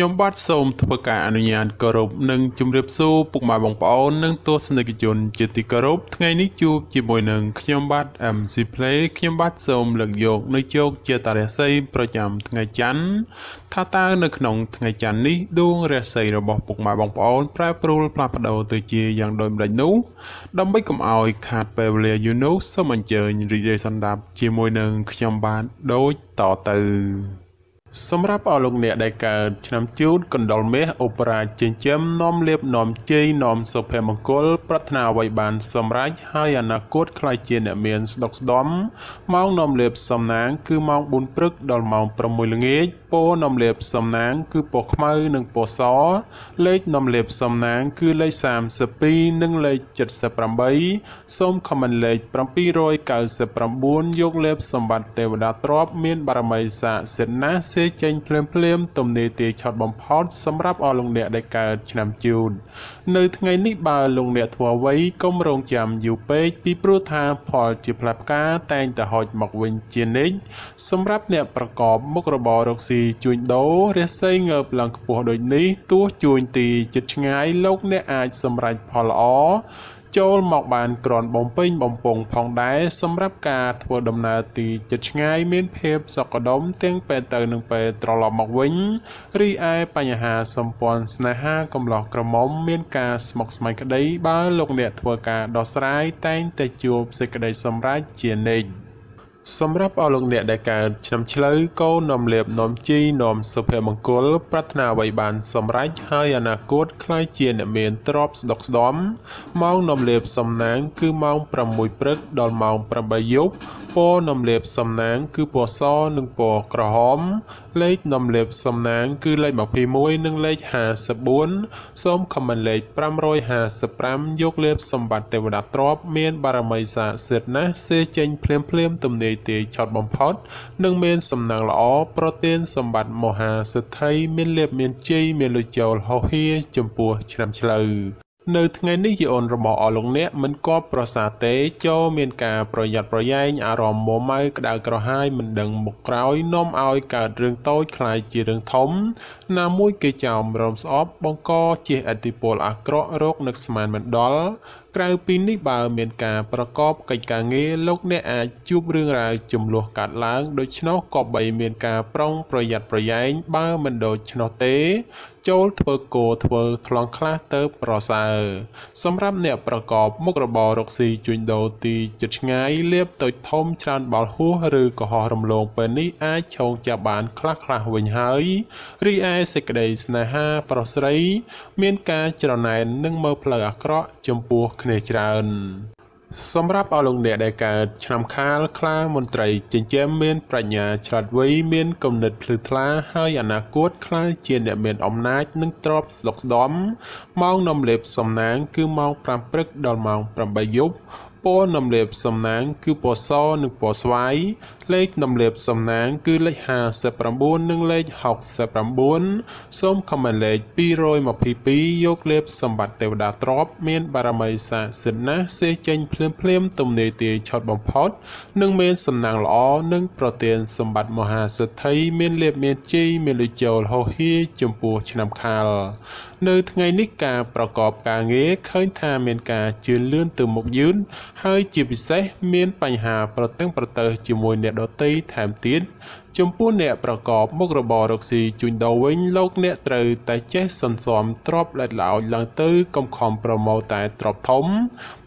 ខ្ញុំបាទសូមធ្វើការអនុញ្ញាតគោរពនិងជម្រាបសួរពុកម៉ែបងប្អូននិងទស្សនិកជនជាទីគោរពថ្ងៃនេះជួបជាមួយនឹងខ្ញុំបាទ MC Play ខ្ញុំបាទសូមលើកយកនៅជោគជាតារាសីប្រចាំថ្ងៃច័ន្ទថាតើនៅក្នុងថ្ងៃច័ន្ទនេះដួងរាសីរបស់ពុកម៉ែបងប្អូនប្រែប្រួលផ្លាស់ប្ដូរទៅជាយ៉ាងដូចម្ដេចនោះដើម្បីកុំឲ្យខាតពេលវេលាយូរនោះសូមអញ្ជើញរីករាយសន្តាប់ជាមួយនឹងខ្ញុំបាទដូចតទៅសម្រាប់អស់លោកអ្នកដែលកើតឆ្នាំជូតកណ្ដុរមាសអូបរ៉ាចិញ្ចឹមនាំលៀបនាំជ័យនាំសុភមង្គលប្រាថ្នាអ្វីបានសម្រេចហើយអនាគតខ្លាចជាអ្នកមានស្ដុកស្ដំម៉ោងនាំលៀបសំណាងគឺម៉ោង4ព្រឹកដល់ម៉ោង6ល្ងាចពណ៌នាំលៀបសំណាងគឺពណ៌ខ្មៅនិងពណ៌សលេខនាំលៀបសំណាងគឺលេខ32និងលេខ78សូមខមមិនលេខ799យកលៀបសម្បត្តិទេវតាទ្រព្យមានបារមីស័ក្តិសិទ្ធិណាស់ចេញភ្លាមទំនេរទីឆោតបំផុតសម្រាប់អស់លោកអ្នកដែលកើតឆ្នាំជូតនៅថ្ងៃនេះបើលោកអ្នកធ្វើអ្វីកុំរងចាំយូរពេកពីព្រោះថាផលជាផ្លែផ្កាតែងតែហុចមកវិញជានិច្ចសម្រាប់អ្នកប្រកបមុខរបររកស៊ីជួញដូររាសីងើបឡើងខ្ពស់ដូចនេះទោះជួញទីជិតឆ្ងាយលោកអ្នកអាចសម្រេចផលល្អចូលមកបានក្រាន់បំពេញបំពង់ផងដែរសម្រាប់ការធ្វើដំណើរទីជិតឆ្ងាយមានភាពសុខដុមទាំងពេលទៅនិងពេលត្រឡប់មកវិញរីឯបញ្ហាសម្ព័ន្ធស្នេហាកំឡោះក្រមុំមានការស្មុគស្មាញក្តីបើលោកអ្នកធ្វើការដោះស្រាយតែងតែជួបសេចក្តីសម្រេចជានិច្ចសម្រាប់អស់លោកអ្នកដែលកើតឆ្នាំឆ្លូវកូននាំលៀបនាំជីនាំសុភមង្គលប្រាថ្នាអ្វីបានសម្រេចហើយអនាគតខ្លាចជាអ្នកមានទ្រព្យស្ដុកស្ដំម៉ោងនាំលៀបសំណាងគឺម៉ោង6ព្រឹកដល់ម៉ោង8យប់ពណ៌នាំលៀបសំណាងគឺពណ៌សនិងពណ៌ក្រហមលេខនាំលៀបសំណាងគឺលេខ21និងលេខ54សូមខមមិនលេខ555យកលៀបសម្បត្តិទេវតាទ្រព្យមានបារមីស័ក្តិសិទ្ធិណាស់ចេញភ្លាមទំនេរទីឆោតបំផុតនិងមានសំណាងល្អប្រទានសម្បត្តិមហាសិទ្ធិមានលៀបមានជ័យមានលុយចូលហោហៀចំពោះឆ្នាំឆ្លូវនៅថ្ងៃនេះយីអូនរបស់អស់លោកអ្នកមិនគប់ប្រសាទេចូលមានការប្រយ័ត្នប្រយែងអារម្មណ៍មួម៉ៅក្តៅក្រហាយមិនដឹងមុខក្រោយនាំឲ្យកើតរឿងតូចคล้ายជារឿងធំណាមួយគេចោមរំស្អប់បង្កជាឥទ្ធិពលអាក្រក់រោគនឹកស្មានមិនដល់ក្រៅពីនេះបើមានការប្រកបកិច្ចការងារលោកអ្នកអាចជួបរឿងរ៉ាវចំនួនកាត់ឡើងដូច្នោះក៏បីមានការប្រុងប្រយ័ត្នប្រយែងបើមិនដូច្នោះទេចូលធ្វើគោធ្វើថ្លង់ខ្លះទៅប្រសើរសម្រាប់អ្នកប្រកបមុខរបររកស៊ីជួញដូរទីជិតឆ្ងាយលៀបតូចធំច្រើនបាល់ហួសឬកុហករំលងពេលនេះអាចឆោងចាប់បានខ្លះវិញហើយរីឯសេចក្តីស្នេហាប្រុសស្រីមានការច្រណែននិងមើលផ្លូវអាក្រក់ចំពោះគ្នាច្រើនសម្រាប់អស់លោកអ្នកដែលកើតឆ្នាំខាលខ្លាមន្ត្រីចិញ្ចឹមមានប្រាជ្ញាឆ្លាតវៃមានគំនិតភ្លឺថ្លាហើយអនាគតខ្លាចជាអ្នកមានអំណាចនិងទ្រព្យស្ដុកស្ដំម៉ោងនាំលេបសំណាងគឺម៉ោង5ព្រឹកដល់ម៉ោង8យប់ពណ៌នាំលៀបសំណាងគឺពណ៌សនិងពណ៌ស្វាយលេខនាំលៀបសំណាងគឺលេខ59និងលេខ69សូមខមមិនលេខ222យកលៀបសម្បត្តិទេវតាទ្រព្យមានបារមីស័ក្តិសិទ្ធិណាស់ចេញភ្លាមទំនេរទីឆោតបំផុតនិងមានសំណាងល្អនិងប្រទានសម្បត្តិមហាសិទ្ធិមានលៀបមានជ័យមានលុយចូលហោហៀចំពោះឆ្នាំខាលនៅថ្ងៃនេះការប្រកបការងារឃើញថាមានការជឿនលឿនទៅមុខយឺនហើយជាពិសេសមានបញ្ហាប្រតឹងប្រទើសជាមួយអ្នកដទៃថែមទៀតចំពោះអ្នកប្រកបមុខរបររកស៊ីជួញដូរវិញលោកអ្នកត្រូវតែចេះសន្សំទ្រព្យល្អិតល្អោចឡើងទៅកុំខំប្រមូលតែទ្រព្យធំ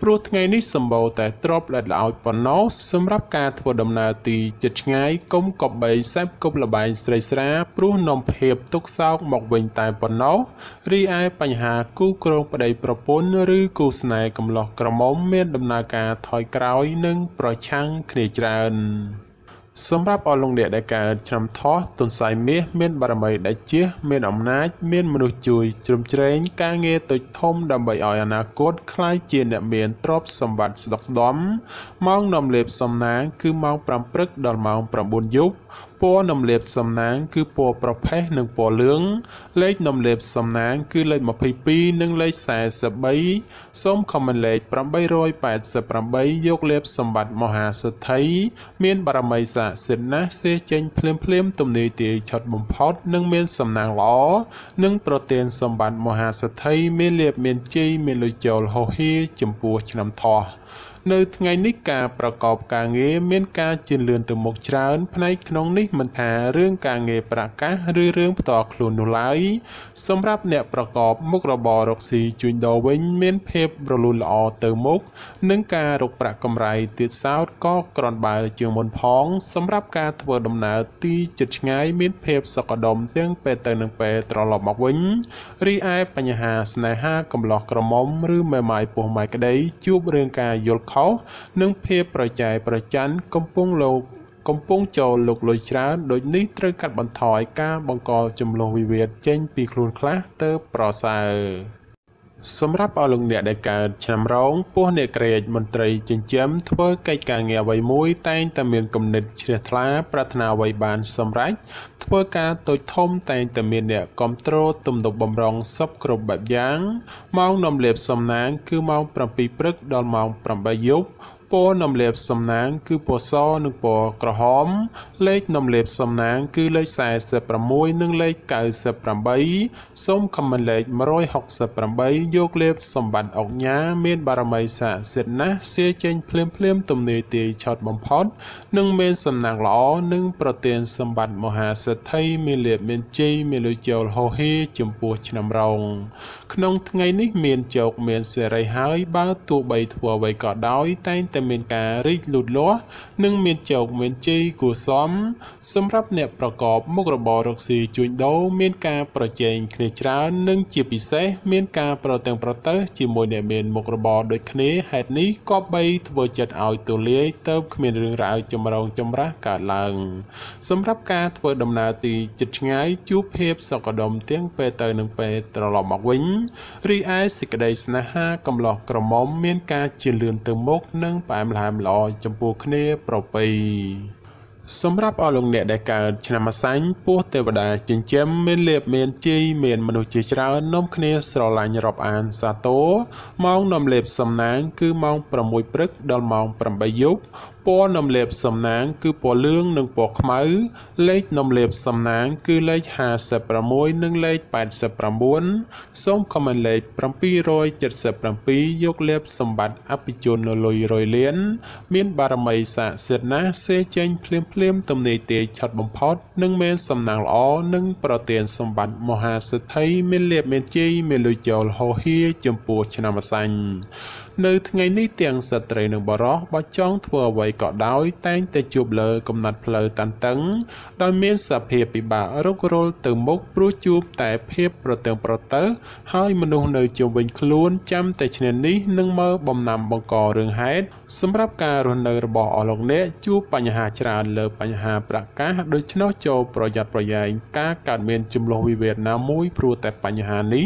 ព្រោះថ្ងៃនេះសម្បូរតែទ្រព្យល្អិតល្អោចប៉ុណ្ណោះសម្រាប់ការធ្វើដំណើរទីជិតឆ្ងាយកុំកបីសេពគប់លបែងស្រីស្រាព្រោះនាំភាពទុក្ខសោកមកវិញតែប៉ុណ្ណោះរីឯបញ្ហាគូគ្រងប្តីប្រពន្ធឬគូស្នេហ៍កំឡោះក្រមុំមានដំណើរការថយក្រោយនិងប្រឆាំងគ្នាច្រើនសម្រាប់អស់លោកអ្នកដែលកើតឆ្នាំថោះទុនសាយមាសមានបារមីដែលជះមានអំណាចមានមនុស្សជួយជ្រោមជ្រែងការងារតូចធំដើម្បីឲ្យអនាគតខ្លាយជាអ្នកមានទ្រព្យសម្បត្តិស្ដុកស្ដំម៉ោងនាំលេបសំណាងគឺម៉ោង5ព្រឹកដល់ម៉ោង9យប់ព ពណ៌នំលាបសំណាងគឺពណ៌ប្រផេះនិងពណ៌លឿងលេខនំលាបសំណាងគឺលេខ22និងលេខ43សូមខមមិនលេខ888យកលាបសម្បត្តិមហាសិទ្ធិមានបារមីស័ក្តិសិទ្ធិណាស់សេចេញភ្លាមទំនាយទាយឆុតបំផុតនិងមានសំណាងល្អនិងប្រទានសម្បត្តិមហាសិទ្ធិមានលាភមានជ័យមានលុយចូលហោហៀចំពោះឆ្នាំថោះនៅថ្ងៃនេះការប្រកបការងារមានការជឿនលឿនទៅមុខច្រើនផ្នែកក្នុងនេះមិនថារឿងការងារប្រកាសឬរឿងផ្ទាល់ខ្លួននោះឡើយសម្រាប់អ្នកប្រកបមុខរបររកស៊ីជួញដូរវិញមានភាពរលូនល្អទៅមុខនិងការរកប្រាក់កម្រៃទៀតសោតក៏ក្រាន់បើជាងមុនផងសម្រាប់ការធ្វើដំណើរទីជិតឆ្ងាយមានភាពសុខដុមទាំងពេលទៅនិងពេលត្រឡប់មកវិញរីឯបញ្ហាស្នេហាកំឡោះក្រមុំឬមេម៉ាយពោះម៉ាយក្តីជួបរឿងការយល់ខុសនិងភាពប្រចែប្រច័ណ្ឌកំពុងចូលលោកលុយច្រើនដូចនេះត្រូវកាត់បន្ថយការបង្កចំនួនវិវាទចេញពីខ្លួនខ្លះទៅប្រសើរសម្រាប់អស់លោកអ្នកដែលកើតឆ្នាំរោងពោះអ្នកក្រេតមន្ត្រីចិញ្ចឹមធ្វើកិច្ចការងារអ្វីមួយតែងតែមានគំនិតជ្រះថ្លាប្រាថ្នាអ្វីបានសម្រេចធ្វើការតូចធំតែងតែមានអ្នកគ្រប់គ្រងទំនុកបំរុងសពគ្រប់បែបយ៉ាងម៉ោងនំលាបសំណាងគឺម៉ោង7ព្រឹកដល់ម៉ោង8យប់ពណ៌នំលាបសំណាងគឺពណ៌សនិងពណ៌ក្រហមលេខនំលាបសំណាងគឺលេខ46និងលេខ98សូមខមមិនលេខ168យកលាបសម្បត្តិអុកញ៉ាមានបារមីស័ក្តិសិទ្ធិណាស់សេចេញភ្លាមទំនាយទាយឆុតបំផុតនិងមានសំណាងល្អនិងប្រទានសម្បត្តិមហាសិទ្ធិមានលាភមានជ័យមានលុយចូលហោហៀចំពោះឆ្នាំរោងក្នុងថ្ងៃនេះមានជោគមានសេរីហើយបើទោះបីធ្វើអ្វីក៏ដោយតែងតែមានការរីកលូតលាស់និងមានជោគមានជ័យគួរសមសម្រាប់អ្នកប្រកបមុខរបររកស៊ីជួញដូរមានការប្រជែងគ្នាច្រើននិងជាពិសេសមានការប្រទាំងប្រទើសជាមួយអ្នកមានមុខរបរដូចគ្នាហេតុនេះក៏បីធ្វើចិត្តឲ្យទូលាយទៅគ្មានរឿងរ៉ាវចម្រូងចម្រាសកើតឡើងសម្រាប់ការធ្វើដំណើរទីជិតឆ្ងាយជួបភាពសុខដុមទាំងពេលទៅនិងពេលត្រឡប់មកវិញរីឯសេចក្តីស្នេហាកំឡោះក្រមុំមានការជឿនលឿនទៅមុខនិងផ្អែមល្ហែមល្អចំពោះគ្នាប្រពៃសម្រាប់អស់លោកអ្នកដែលកើតឆ្នាំអាសាញ់ពោះទេវតាចិញ្ចឹមមានលាភមានជ័យមានមនុស្សជាច្រើននាំគ្នាស្រឡាញ់រាប់អានសាទរម៉ោងនាំលាភសំណាងគឺម៉ោង6ព្រឹកដល់ម៉ោង8យប់ពណ៌នំលាបសំណាងគឺពណ៌លឿងនិងពណ៌ខ្មៅលេខនំលាបសំណាងគឺលេខ56និងលេខ89សូមខមមិនលេខ777យកលាបសម្បត្តិអភិជននៅលុយរយលានមានបារមីស័ក្តិសិទ្ធិណាស់សេចេញភ្លាមទំនាយទាយឆុតបំផុតនិងមានសំណាងល្អនិងប្រទានសម្បត្តិមហាសិទ្ធិមានលាភមានជ័យមានលុយចូលហោហៀចំពោះឆ្នាំអាសាញ់នៅថ្ងៃនេះទាំងស្ត្រីនិងបុរសបើចង់ធ្វើអ្វីក៏ដោយតែងតែជួបលើកំណត់ផ្លូវតានតឹងដោយមានសភាពពិបាករុករលទៅមុខព្រោះជួបតែភាពប្រទាំងប្រទើហើយមនុស្សនៅជុំវិញខ្លួនចាំតែឈ្នានេះនឹងមើលបំណាំបង្ករឿងហេតុសម្រាប់ការរស់នៅរបស់អស់លោកអ្នកជួបបញ្ហាច្រើនលើបញ្ហាប្រកាសដូច្នោះចូលប្រយ័ត្នប្រយែងការកើតមានចំនួនវិវាទណាមួយព្រោះតែបញ្ហានេះ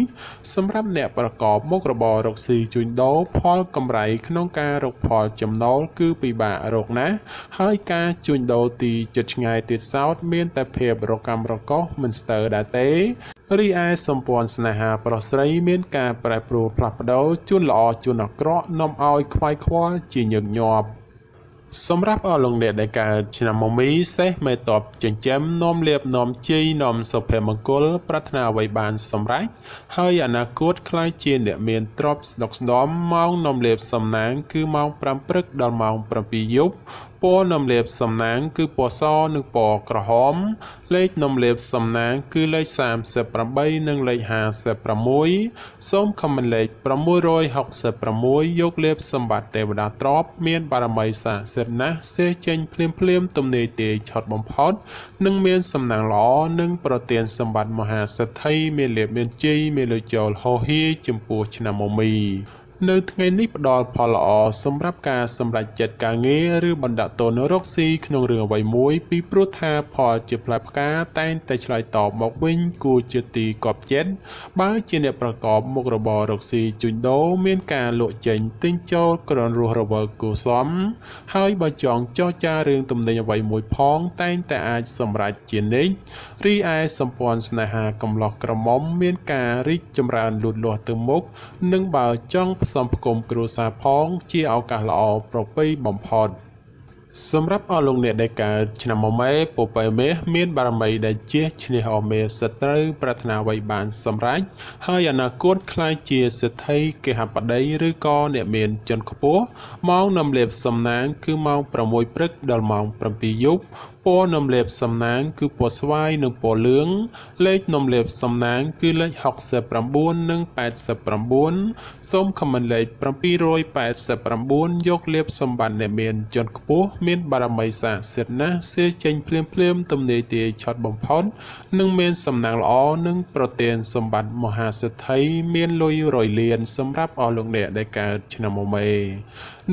សម្រាប់អ្នកប្រកបមុខរបររកស៊ីជួញដូរផលកម្រៃក្នុងការរកផលចំណូលគឺពិបាករកណាស់ហើយការជួញដូរទីជិតឆ្ងាយទៀតសោតមានតែភាពរកម្មរកុសមិនស្ទើរដែរទេរីឯសម្ព័ន្ធស្នេហាប្រុសស្រីមានការប្រែប្រួលផ្លាស់ប្ដូរជួនល្អជួនអាក្រក់នាំឲ្យខ្វាយខ្វល់ជាញឹកញាប់សម្រាប់អស់លោកអ្នកដែលកើតឆ្នាំមមីសេះមេតបចិញ្ចឹមនាំលាភនាំជ័យនាំសុភមង្គលប្រាថ្នាអ្វីបានសម្រេចហើយអនាគតខ្លាយជាអ្នកមានទ្រព្យស្ដុកស្ដំម៉ោងនាំលាភសំណាងគឺម៉ោង5ព្រឹកដល់ម៉ោង7យប់ពណ៌នំលាបសំណាងគឺពណ៌សនិងពណ៌ក្រហមលេខនំលាបសំណាងគឺលេខ38និងលេខ56សូមខមមិនលេខ666យកលាបសម្បត្តិទេវតាទ្រព្យមានបារមីស័ក្តិសិទ្ធិណាស់សេចេញភ្លាមទំនាយទាយឆុតបំផុតនិងមានសំណាងល្អនិងប្រទានសម្បត្តិមហាសិទ្ធិមានលាភមានជ័យមានលុយចូលហោហៀចំពោះឆ្នាំមមី នៅថ្ងៃនេះផ្ដល់ផលល្អសម្រាប់ការសម្រេចចិត្តការងារឬបណ្ដាក់តនរកស៊ីក្នុងរឿងអ្វីមួយពីព្រោះថាផលជាផ្លែផ្កាតែងតែឆ្លើយតបមកវិញគួរជាទីគាប់ចិត្តបើជាអ្នកប្រកបមុខរបររកស៊ីជួញដូរមានការលក់ចេញទិញចូលក្រនរស់រវើកគួសមហើយបើចង់ចរចារឿងទំនិញអ្វីមួយផងតែងតែអាចសម្រេចជានិច្ចរីឯសម្ព័ន្ធស្នេហាកំឡោះក្រមុំមានការរីកចម្រើនលូតលាស់ទៅមុខនិងបើចង់ផ្សំផ្គុំគ្រួសារផងជាឱកាសល្អប្រពៃបំផុតសម្រាប់អស់លោកអ្នកដែលកើតឆ្នាំមមែពពែមេមានបារមីដែលជាឈ្នះអមេសត្រូវប្រាថ្នាអ្វីបានសម្រេចហើយអនាគតខ្លាយជាសេដ្ឋីគេហបតីឬក៏អ្នកមានជនខ្ពស់ម៉ោងនាំលេបសំណាងគឺម៉ោង6ព្រឹកដល់ម៉ោង7យប់ពណ៌នំលេបសំណាងគឺពណ៌ស្វាយនិងពណ៌លឿងលេខនំលេបសំណាងគឺលេខ69និង89សូមខមមិនលេខ789យកលេបសម្បត្តិអ្នកមានជនខ្ពស់មានបារមីស័ក្តិសិទ្ធិណាស់សេចេញភ្លាមទំនេរទាយឆត់បំផុតនិងមានសំណាងល្អនិងប្រទានសម្បត្តិមហាសេដ្ឋីមានលុយរយលានសម្រាប់អស់លោកអ្នកដែលកើតឆ្នាំមមែ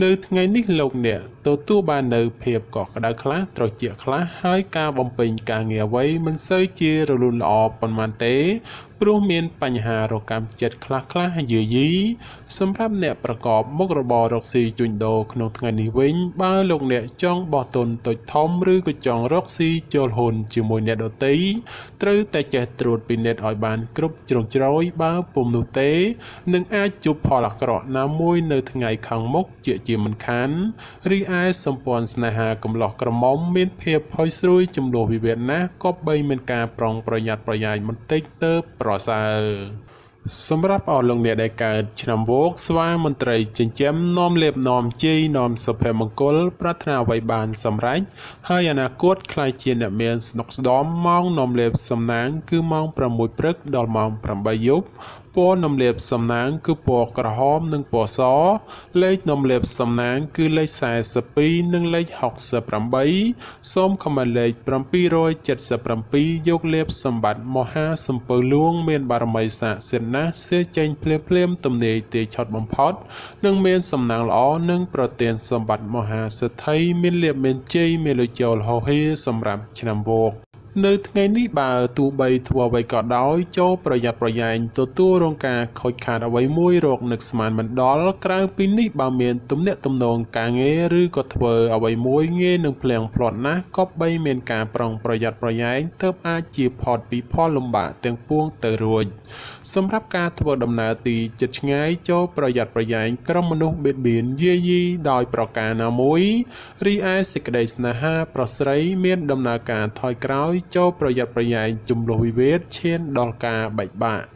នៅថ្ងៃនេះលោកអ្នកទទួលបាននៅភាពកក់ក្ដៅខ្លះត្រជាក់ខ្លះហើយការបំពេញការងារអ្វីមិនសូវជារលូនល្អប៉ុន្មានទេព្រោះមានបញ្ហារកម្មចិត្តខ្លះយាយីសម្រាប់អ្នកប្រកបមុខរបររកស៊ីជួញដូរក្នុងថ្ងៃនេះវិញបើលោកអ្នកចង់បោះទុនតូចធំឬក៏ចង់រកស៊ីចូលហ៊ុនជាមួយអ្នកដទៃត្រូវតែចេះត្រួតពិនិត្យឲ្យបានគ្រប់ជ្រុងជ្រោយបើពុំនោះទេនឹងអាចជួបផលអាក្រក់ណាមួយនៅថ្ងៃខាងមុខជាមិនខានរីឯសម្ព័ន្ធស្នេហាកំឡោះក្រមុំមានភាពផុយស្រួយចំនួនវិវាទណាស់ក៏បីមានការប្រុងប្រយ័ត្នប្រយែងបន្តិចទៅប្រសើរសម្រាប់អស់លោកអ្នកដែលកើតឆ្នាំវោកស្វាមន្ត្រីចិញ្ចឹមនាំលេបនាំជ័យនាំសុភមង្គលប្រាថ្នាអ្វីបានសម្រេចហើយអនាគតខ្លាយជាអ្នកមានស្នុកស្ដំម៉ោងនាំលេបសំណាងគឺម៉ោង6ព្រឹកដល់ម៉ោង8យប់ពណ៌នំលេបសំណាងគឺពណ៌ក្រហមនិងពណ៌សលេខនំលេបសំណាងគឺលេខ42និងលេខ68សូមខមមិនលេខ777យកលេបសម្បត្តិមហាសំពៅលួងមានបារមីស័ក្តិសិទ្ធិណាស់សេចេញភ្លាមទំនេរទាយឆត់បំផុតនិងមានសំណាងល្អនិងប្រទានសម្បត្តិមហាសេដ្ឋីមានលៀបមានជ័យមានលុយចូលហោហៀសម្រាប់ឆ្នាំវោកនៅថ្ងៃនេះបើទោះបីធ្វើអ្វីក៏ដោយចូលប្រយ័ត្នប្រយែងទទួលរងការខូចខាតអ្វីមួយរកនឹកស្មានមិនដល់ក្រៅពីនេះបើមានទំនាក់ទំនងការងារឬក៏ធ្វើអ្វីមួយងាយនឹងភ្លៀងផ្្លាត់ណាស់ក៏បីមានការប្រុងប្រយ័ត្នប្រយែងទើបអាចជាផុតពីផលលំបាកទាំងពួងទៅរួចសម្រាប់ការធ្វើដំណើរទីជិតឆ្ងាយចូលប្រយ័ត្នប្រយែងក្រុមមនុស្សបៀតបៀនយាយីដោយប្រការណាមួយរីឯសេចក្តីស្នេហាប្រុសស្រីមានដំណើរការថយក្រោយចូលប្រយ័ត្នប្រយែងជំលោះវិវាទឈានដល់ការបែកបាក់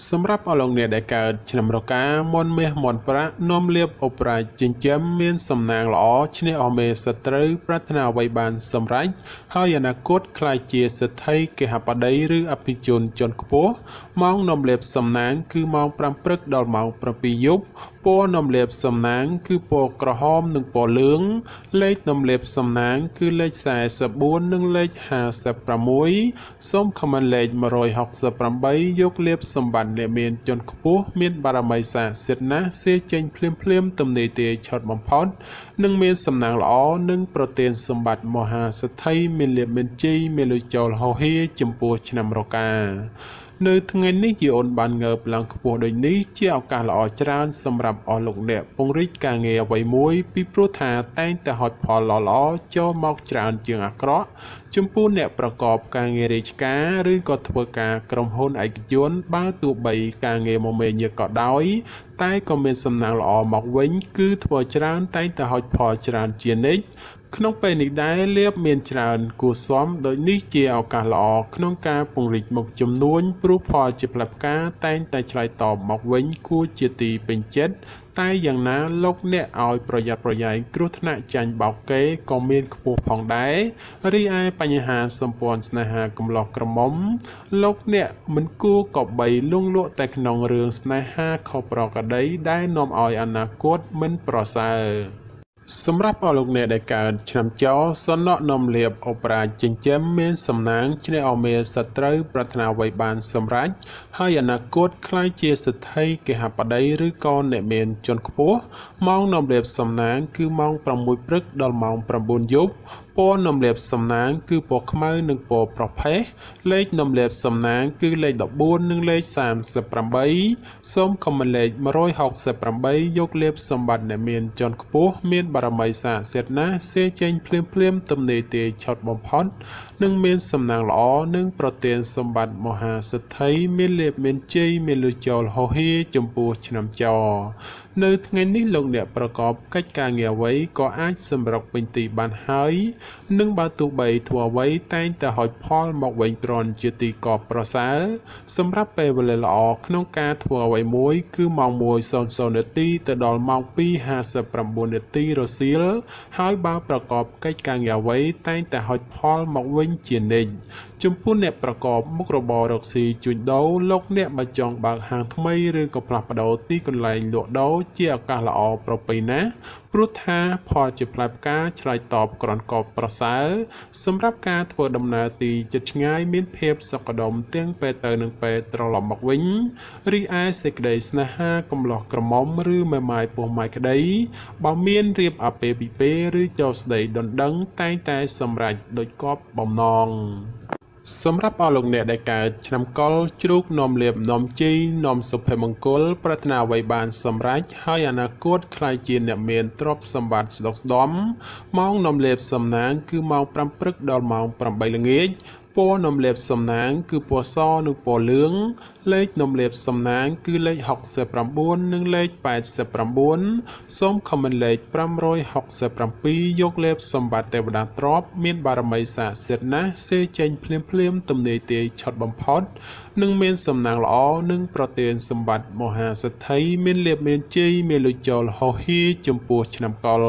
សម្រាប់អស់លោកអ្នកដែលកើតឆ្នាំរកាមន់មាសមន់ប្រាក់នាំលៀបអបរាជចិញ្ចឹមមានសំណាងល្អឈ្នះអមេសត្រូវប្រាថ្នាអ្វីបានសម្រេចហើយអនាគតខ្លាយជាសេដ្ឋីគេហបតីឬអភិជនជាន់ខ្ពស់ម៉ោងនាំលៀបសំណាងគឺម៉ោង5ព្រឹកដល់ម៉ោង7យប់ពណ៌នាំលេបសំណាងគឺពណ៌ក្រហមនិងពណ៌លឿងលេខនាំលេបសំណាងគឺលេខ44និងលេខ56សូមខមមិនលេខ168យកលេបសម្បត្តិអ្នកមានជាន់ខ្ពស់មានបារមីស័ក្តិសិទ្ធិណាស់សេចេញភ្លាមទំនេរទាយឆត់បំផុតនិងមានសំណាងល្អនិងប្រទានសម្បត្តិមហាសេដ្ឋីមានលៀបមានជ័យមានលុយចូលហោហៀចំពោះឆ្នាំរកានៅថ្ងៃនេះយអូនបានងើបឡើងខ្ពស់ដូចនេះជាឱកាសល្អច្រើនសម្រាប់អស់លោកអ្នកពង្រីកការងារអ្វីមួយពីព្រោះថាតែងតែហុចផលល្អចូលមកច្រើនជាងអាក្រក់ចំពោះអ្នកប្រកបការងាររាជការឬក៏ធ្វើការក្រុមហ៊ុនឯកជនបើទោះបីការងារមមាញឹកក៏ដោយតែក៏មានសំណាងល្អមកវិញគឺធ្វើច្រើនតែងតែហុចផលច្រើនជានិច្ចក្នុងពេលនេះដែរលៀបមានច្រើនគួរសមដូចនេះជាឱកាសល្អក្នុងការពង្រីកមុខចំនួនព្រោះផលជាផ្លែផ្កាតែងតែឆ្លើយតបមកវិញគួរជាទីពេញចិត្តតែយ៉ាងណាលោកអ្នកឲ្យប្រយ័ត្នប្រយែងគ្រោះថ្នាក់ចាញ់បោកគេក៏មានខ្ពស់ផងដែររីឯបញ្ហាសម្ព័ន្ធស្នេហាកំឡោះក្រមុំលោកអ្នកមិនគួរក៏បីលង់លក់តែក្នុងរឿងស្នេហាខុសប្រក្រតីដែលនាំឲ្យអនាគតមិនប្រសើរ សម្រាប់អស់លោកអ្នកដែលកើតឆ្នាំចោសនៈនាំលៀបអូប្រាចិញ្ចឹមមានសំណាងឆ្នេះអមេសត្រូវប្រាថ្នាអ្វីបានសម្រេចហើយអនាគតខ្លាយជាសិទ្ធិគេហបតីឬក៏អ្នកមានជាន់ខ្ពស់ម៉ោងនាំលៀបសំណាងគឺម៉ោង6ព្រឹកដល់ម៉ោង9យប់ពណ៌នាំលៀបសំណាងគឺពណ៌ខ្មៅនិងពណ៌ប្រផេះលេខនាំលៀបសំណាងគឺលេខ14និងលេខ38សូមខមមិនលេខ168យកលៀបសម្បត្តិអ្នកមានជាន់ខ្ពស់មានបារមីស័ក្តិសិទ្ធិណាស់សេចេញភ្លាមទំនេរទាយឆុតបំផុតនិងមានសំណាងល្អនិងប្រទានសម្បត្តិមហាសិទ្ធិមានលៀបមានជ័យមានលុយចូលហោហៀចំពោះឆ្នាំចោនៅថ្ងៃនេះលោកអ្នកប្រកបកិច្ចការងារអ្វីក៏អាចសម្រុកពេញទីបានហើយនិងបើទោះបីធ្វើអ្វីតែងតែហុចផលមកវិញទ្រាំជាទីកប់ប្រសើរសម្រាប់ពេលវេលាល្អក្នុងការធ្វើអ្វីមួយគឺម៉ោង1:00នាទីទៅដល់ម៉ោង2:59នាទីរសៀលហើយបើប្រកបកិច្ចការងារអ្វីតែងតែហុចផលមកវិញជានិច្ចចំពោះអ្នកប្រកបមុខរបររកស៊ីជួញដូរលោកអ្នកបើចង់បើកហាងថ្មីឬក៏ផ្លាស់ប្ដូរទីកន្លែងលក់ដូរជាឱកាសល្អប្រពៃណាព្រោះថាផលជាផ្លែផ្កាឆ្លើយតបក្រាន់កបប្រសើរសម្រាប់ការធ្វើដំណើរទីជិតឆ្ងាយមានភាពសុខដុមទាំងពេលទៅនិងពេលត្រឡប់មកវិញរីឯសេចក្តីស្នេហាកំឡោះក្រមុំឬមេម៉ាយពោះម៉ាយក្តីបើមានរៀបអាពាហ៍ពិពាហ៍ឬចូលស្តីដណ្ដឹងតែងតែសម្រេចដូចគប់បំណងសម្រាប់អស់លោកអ្នកដែលកើតឆ្នាំកុរជ្រូកនាំលៀបនាំជ័យនាំសុភមង្គលប្រាថ្នាអ្វីបានសម្រេចហើយអនាគតខ្លាយជាអ្នកមានទ្រព្យសម្បត្តិស្ដុកស្ដំម៉ោងនាំលៀបសំណាងគឺម៉ោង5ព្រឹកដល់ម៉ោង8ល្ងាចពណ៌នាំលៀបសំណាងគឺពណ៌សនិងពណ៌លឿងលេខនាំលៀបសំណាងគឺលេខ69និងលេខ89សូមខមមិនលេខ567យកលេបសម្បត្តិទេវតាទ្រព្យមានបារមីស័ក្តិសិទ្ធិណាស់សេចេញភ្លាមទំនេរទាយឆុតបំផុតនិងមានសំណាងល្អនិងប្រទានសម្បត្តិមហាសិទ្ធិមានលៀបមានជ័យមានលុយចូលហោហៀចំពោះឆ្នាំកុរ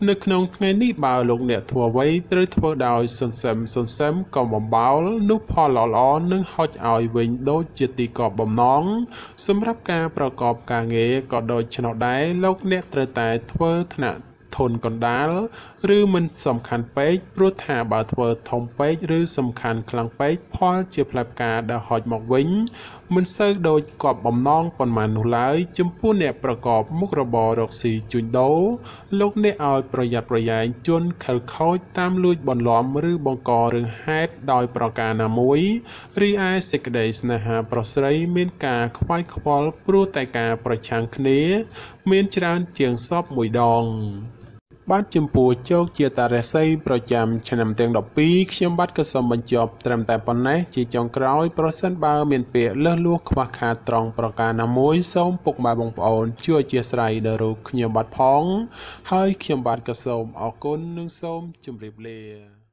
នៅក្នុងថ្ងៃនេះបើលោកអ្នកធ្វើអ្វីត្រូវធ្វើដោយសន្សឹមកុំបំបោលនោះផលល្អនឹងហុចឲ្យវិញដូចជាទីកប់បំណងសម្រាប់ការប្រកបការងារក៏ដូចឆ្នោះដែរលោកអ្នកត្រូវតែធ្វើថ្នាក់ធនកណ្ដាលឬមិនសំខាន់ពេកព្រោះថាបើធ្វើធំពេកឬសំខាន់ខ្លាំងពេកផលជាផ្លែផ្កាដែលហុចមកវិញមិនសូវដូចគប់បំណងប៉ុន្មាននោះឡើយចំពោះអ្នកប្រកបមុខរបររកស៊ីជួញដូរលោកអ្នកឲ្យប្រយ័ត្នប្រយែងជន់ខិលខូចតាមលួចបន្លំឬបង្ករឿងហេតុដោយប្រការណាមួយរីឯសេចក្តីស្នេហាប្រុសស្រីមានការខ្វាយខ្វល់ព្រោះតែការប្រឆាំងគ្នាមានច្រើនជាងសពមួយដងបាទចំពោះជោគជាតារាសីប្រចាំឆ្នាំទាំង12ខ្ញុំបាទក៏សូមបញ្ចប់ត្រឹមតែប៉ុណ្ណេះជាចុងក្រោយប្រសិនបើមានពាក្យលើសលួសខ្វះខាតត្រង់ប្រការណាមួយសូមពុកម៉ែបងប្អូនជួយអធិស្ឋានដល់រូបខ្ញុំបាទផងហើយខ្ញុំបាទក៏សូមអរគុណនិងសូមជម្រាបលា